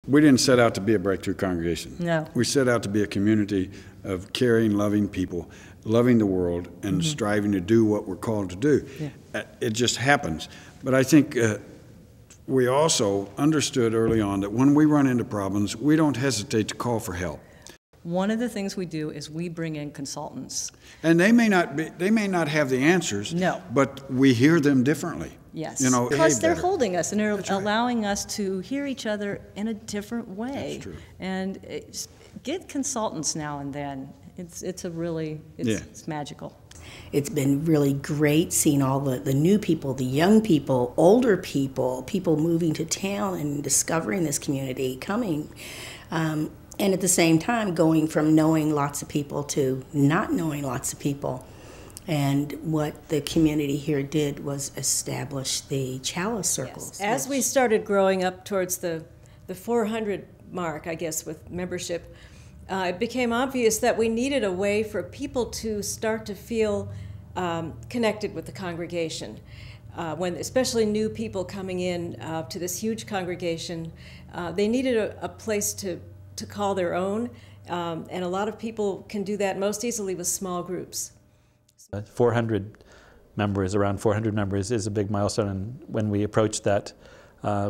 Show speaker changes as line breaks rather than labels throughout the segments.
We didn't set out to be a breakthrough congregation.
No.
We set out to be a community of caring, loving people, loving the world, and striving to do what we're called to do. Yeah. It just happens. But I think we also understood early on that when we run into problems, we don't hesitate to call for help.
One of the things we do is we bring in consultants.
And they may not have the answers.
No.
But we hear them differently.
Yes.
You know,
plus they're
better.
holding us and they're
That's right.
allowing us to hear each other in a different way.
That's true.
And get consultants now and then. It's magical.
It's been really great seeing all the new people, the young people, older people, people moving to town and discovering this community, coming. And at the same time, going from knowing lots of people to not knowing lots of people. And what the community here did was establish the chalice circles.
Yes. As we started growing up towards the 400 mark, I guess, with membership, it became obvious that we needed a way for people to start to feel connected with the congregation. Especially new people coming in to this huge congregation, they needed a place to call their own, and a lot of people can do that most easily with small groups.
400 members, around 400 members, is a big milestone, and when we approached that,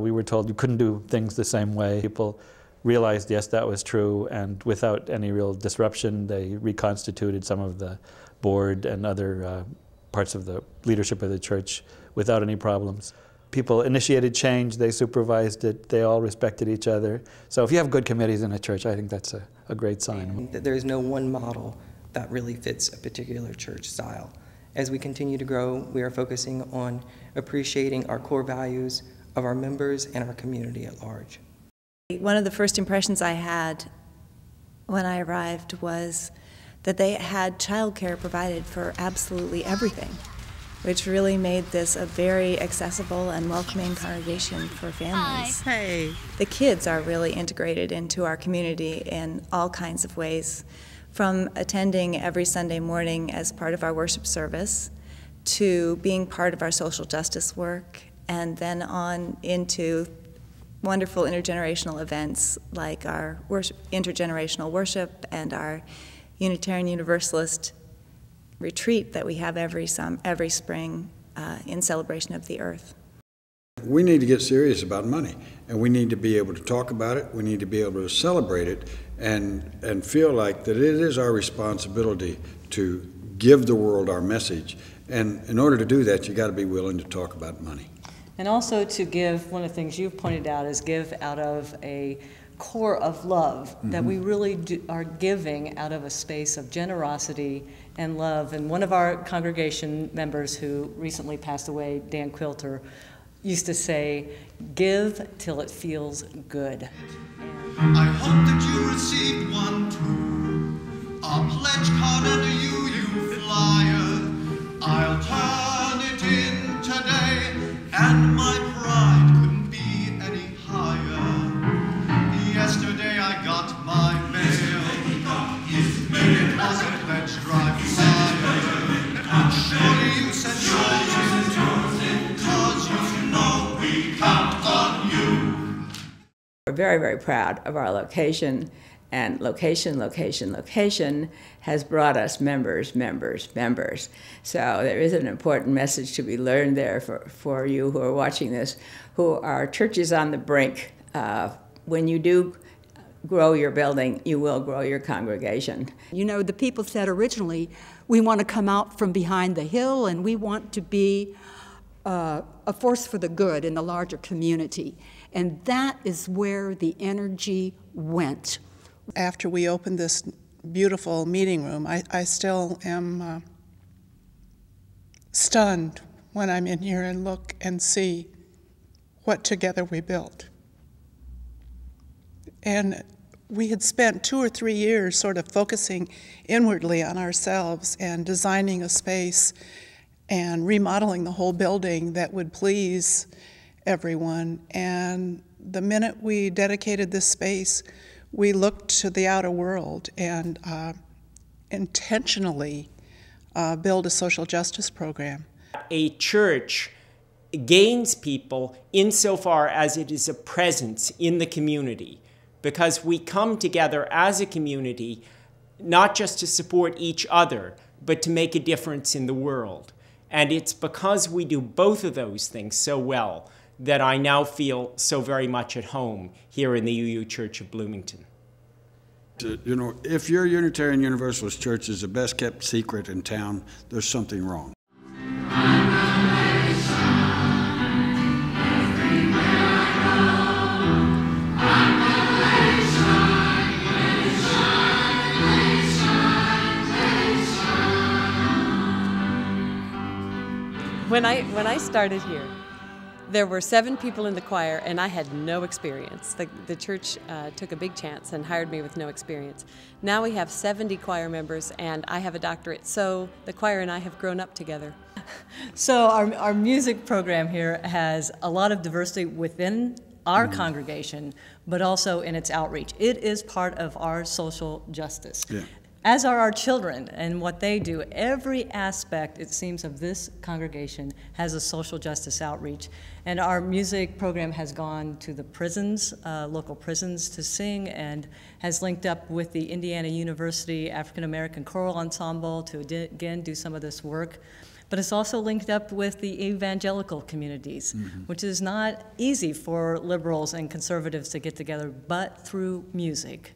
we were told you couldn't do things the same way. People realized, yes, that was true, and without any real disruption, they reconstituted some of the board and other parts of the leadership of the church without any problems. People initiated change, they supervised it, they all respected each other. So if you have good committees in a church, I think that's a great sign.
There is no one model that really fits a particular church style. As we continue to grow, we are focusing on appreciating our core values of our members and our community at large.
One of the first impressions I had when I arrived was that they had childcare provided for absolutely everything, which really made this a very accessible and welcoming congregation for families.
Hi. Hey.
The kids are really integrated into our community in all kinds of ways, from attending every Sunday morning as part of our worship service to being part of our social justice work, and then on into wonderful intergenerational events like our intergenerational worship and our Unitarian Universalist retreat that we have every spring in celebration of the earth.
We need to get serious about money, and we need to be able to talk about it. We need to be able to celebrate it and feel like that it is our responsibility to give the world our message. And in order to do that, you got to be willing to talk about money.
And also to give, one of the things you've pointed out is give out of a core of love, that we really are giving out of a space of generosity and love. And one of our congregation members who recently passed away, Dan Quilter, used to say, give till it feels good.
I hope that you received one too, a pledge card and a UU flyer. I'll turn it in today, and my pride couldn't be any higher. Yesterday I got my mail, it was a pledge drive flyer. And surely you sent yours in, 'cause you know we count on you.
We're very, very proud of our location, and location has brought us members. So there is an important message to be learned there for you who are watching this, who are churches on the brink. When you do grow your building, you will grow your congregation.
You know, the people said originally, we want to come out from behind the hill and we want to be a force for the good in the larger community. And that is where the energy went.
After we opened this beautiful meeting room, I still am stunned when I'm in here and look and see what together we built. And we had spent 2 or 3 years sort of focusing inwardly on ourselves and designing a space and remodeling the whole building that would please everyone. And the minute we dedicated this space, we looked to the outer world and intentionally build a social justice program.
A church gains people insofar as it is a presence in the community. because we come together as a community not just to support each other, but to make a difference in the world. And it's because we do both of those things so well that I now feel so very much at home here in the UU Church of Bloomington.
You know, if your Unitarian Universalist church is the best kept secret in town, there's something wrong.
When I started here, there were 7 people in the choir, and I had no experience. The church took a big chance and hired me with no experience. Now we have 70 choir members, and I have a doctorate, so the choir and I have grown up together.
So our music program here has a lot of diversity within our congregation, but also in its outreach. It is part of our social justice.
Yeah.
As are our children and what they do. Every aspect, it seems, of this congregation has a social justice outreach. And our music program has gone to the prisons, local prisons, to sing, and has linked up with the Indiana University African American Choral Ensemble to again do some of this work. But it's also linked up with the evangelical communities, which is not easy for liberals and conservatives to get together, but through music.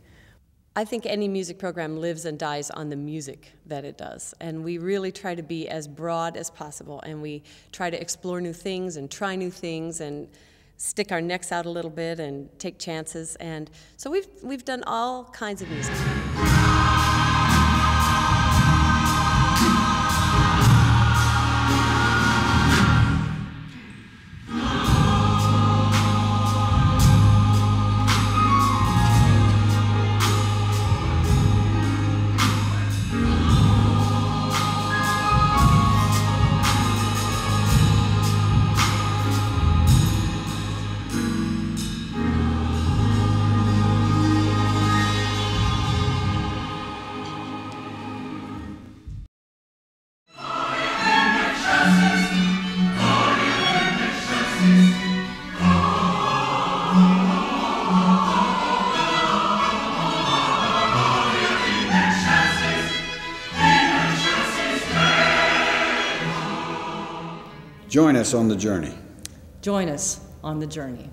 I think any music program lives and dies on the music that it does. And we really try to be as broad as possible. And we try to explore new things and try new things and stick our necks out a little bit and take chances. And so we've done all kinds of music.
Join us on the journey.
Join us on the journey.